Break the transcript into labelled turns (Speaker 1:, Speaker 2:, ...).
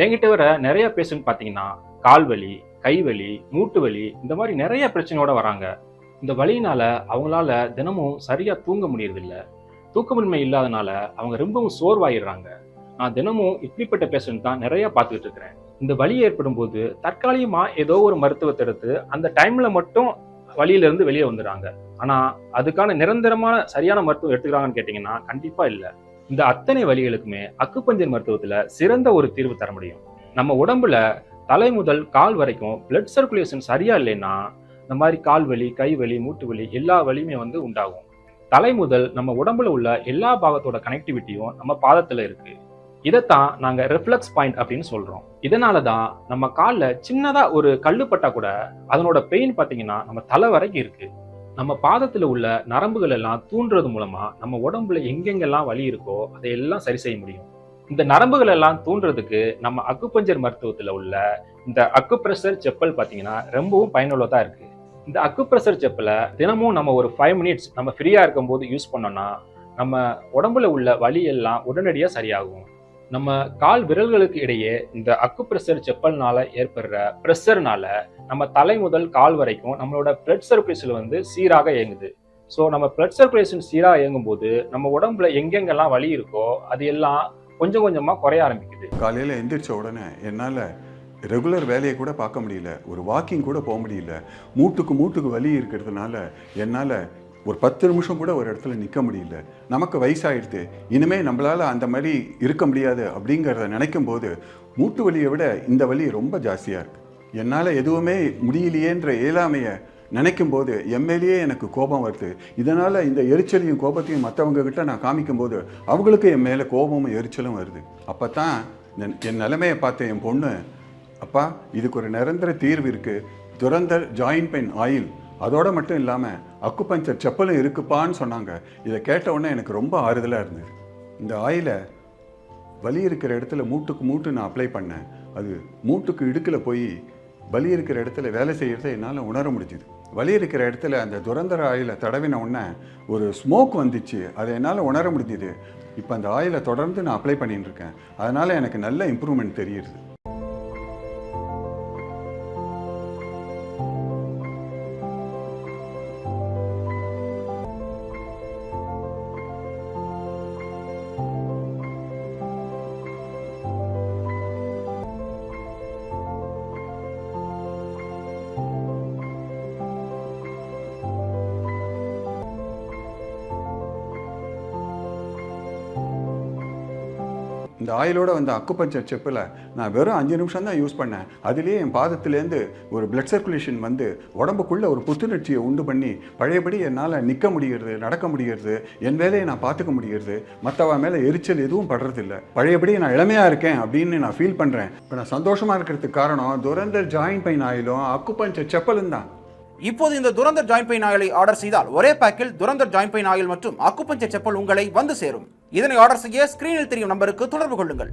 Speaker 1: என்கிட்ட வர நிறைய பேஷண்ட் பார்த்தீங்கன்னா கால் வலி, கை வலி, மூட்டு வலி இந்த மாதிரி நிறைய பிரச்சனையோட வராங்க. இந்த வலியினால அவங்களால தினமும் சரியா தூங்க முடியறதில்ல. தூக்கமின்மை இல்லாதனால அவங்க ரொம்பவும் சோர்வாயிடுறாங்க. நான் தினமும் இப்படிப்பட்ட பேஷண்ட் தான் நிறைய பார்த்துக்கிட்டு இருக்கிறேன். இந்த வலி ஏற்படும் போது தற்காலிகமா ஏதோ ஒரு மருத்துவத்தை எடுத்து அந்த டைம்ல மட்டும் வலியில இருந்து வெளியே வந்துடுறாங்க. ஆனா அதுக்கான நிரந்தரமான சரியான மருத்துவம் எடுத்துக்கிறாங்கன்னு கேட்டீங்கன்னா கண்டிப்பா இல்ல. இந்த அத்தனை வலிகளுக்குமே அக்குபஞ்சர் மருத்துவத்துல சிறந்த ஒரு தீர்வு தர முடியும். நம்ம உடம்புல தலை முதல் கால் வரைக்கும் பிளட் சர்க்குலேஷன் சரியா இல்லைன்னா இந்த மாதிரி கால் வலி, கை வலி, மூட்டு வலி எல்லா வலியுமே உண்டாகும். தலை முதல் நம்ம உடம்புல உள்ள எல்லா பாகத்தோட கனெக்டிவிட்டியும் நம்ம பாதத்துல இருக்கு. இதைத்தான் நாங்க ரிஃப்ளெக்ஸ் பாயிண்ட் அப்படின்னு சொல்றோம். இதனாலதான் நம்ம கால்ல சின்னதா ஒரு கல்லு பட்டா கூட அதனோட பெயின் பாத்தீங்கன்னா நம்ம தலை வரைக்கும் இருக்கு. நம்ம பாதத்துல உள்ள நரம்புகள் எல்லாம் தூண்டுறது மூலமா நம்ம உடம்புல எங்கெங்கெல்லாம் வலி இருக்கோ அதையெல்லாம் சரி செய்ய முடியும். இந்த நரம்புகள் எல்லாம் தூண்டுறதுக்கு நம்ம அக்குபஞ்சர் மருத்துவத்துல உள்ள இந்த அக்குப்ரெஷர் செப்பல் பாத்தீங்கன்னா ரொம்பவும் பயனுள்ளதா இருக்கு. இந்த அக்குப்ரெஷர் செப்பலை தினமும் நம்ம ஒரு 5 மினிட்ஸ் நம்ம ஃப்ரீயா இருக்கும் போது யூஸ் பண்ணோம்னா நம்ம உடம்புல உள்ள வலி எல்லாம் உடனடியா சரியாகும். நம்ம கால் விரல்களுக்கு இடையே இந்த அக்குப்ரெஷர் செப்பல்னால ஏற்படுற ப்ரெஷர்னால நம்ம தலை முதல் கால் வரைக்கும் நம்மளோட பிளட் சர்க்குலேஷன் சீராக இயங்குது. ஸோ நம்ம பிளட் சர்க்குலேஷன் சீராக இயங்கும் போது நம்ம உடம்புல எங்கெங்கெல்லாம் வலி இருக்கோ அது எல்லாம் கொஞ்சம் கொஞ்சமா குறைய ஆரம்பிக்குது.
Speaker 2: காலையில் எந்திரிச்ச உடனே என்னால் ரெகுலர் வேலையை கூட பார்க்க முடியல, ஒரு வாக்கிங் கூட போக முடியல. மூட்டுக்கு வலி இருக்கிறதுனால என்னால் ஒரு 10 நிமிஷம் கூட ஒரு இடத்துல நிற்க முடியல. நமக்கு வயசாகிடுது, இனிமேல் நம்மளால் அந்த மாதிரி இருக்க முடியாது அப்படிங்கிறத நினைக்கும் போது மூட்டு வலியை விட இந்த வலி ரொம்ப ஜாஸ்தியாக இருக்குது. என்னால் எதுவுமே முடியலையேன்ற இயலாமையை நினைக்கும் போது எம்எல்ஏ எனக்கு கோபம் வருது. இதனால் இந்த எரிச்சலையும் கோபத்தையும் மற்றவங்க கிட்ட நான் காமிக்கும் போது அவங்களுக்கு என் மேலே கோபமும் எரிச்சலும் வருது. அப்போ தான் என் நிலைமையை பார்த்த என் பொண்ணு, அப்பா இதுக்கு ஒரு நிரந்தர தீர்வு இருக்குது, துரந்தர் ஜாயின்ட் பெயின் ஆயில், அதோடு மட்டும் இல்லாமல் அக்குபஞ்சர் செப்பலும் இருக்குப்பான்னு சொன்னாங்க. இதை கேட்ட உடனே எனக்கு ரொம்ப ஆறுதலாக இருந்தது. இந்த ஆயிலை வலி இருக்கிற இடத்துல மூட்டு நான் அப்ளை பண்ணேன். அது மூட்டுக்கு இடுக்கில் போய் வலி இருக்கிற இடத்துல வேலை செய்கிறத என்னால் உணர முடிஞ்சுது. வலி இருக்கிற இடத்துல அந்த துரந்தர ஆயிலை தடவின உடனே ஒரு ஸ்மோக் வந்துச்சு, அதை என்னால் உணர முடிஞ்சுது. இப்போ அந்த ஆயிலை தொடர்ந்து நான் அப்ளை பண்ணிட்டு இருக்கேன். அதனால் எனக்கு நல்ல இம்ப்ரூவ்மெண்ட் தெரியுது. இந்த ஆயிலோட அக்குபஞ்சர் செப்பில் நான் வெறும் 5 நிமிஷம் தான் யூஸ் பண்ணேன். அதுலேயே என் பாதத்துலேருந்து ஒரு பிளட் சர்க்குலேஷன் உடம்புக்குள்ளே ஒரு புத்துணர்ச்சியை உண்டு பண்ணி பழையபடி என்னால் நிற்க முடிகிறது, நடக்க முடிகிறது, என் வேலையை நான் பார்த்துக்க முடிகிறது. மற்றவ மேலே எரிச்சல் எதுவும் படுறதில்லை. பழையபடி நான் இளமையாக இருக்கேன் அப்படின்னு நான் ஃபீல் பண்ணுறேன். இப்போ நான் சந்தோஷமாக இருக்கிறதுக்கு காரணம் துரந்தர் ஜாயின்ட் பெயின் ஆயிலும் அக்குபஞ்சர் செப்பலும் தான்.
Speaker 3: இப்போது இந்த துரந்தர் ஜாயின்ட் பெயின் ஆயிலை ஆர்டர் செய்தால் ஒரே பேக்கில் துரந்தர் ஜாயின்ட் பெயின் ஆயில் மற்றும் அக்குபஞ்சர் செப்பல் உங்களை வந்து சேரும். இதனை ஆர்டர் செய்ய ஸ்கிரீனில் தெரியும் நம்பருக்கு தொடர்பு கொள்ளுங்கள்.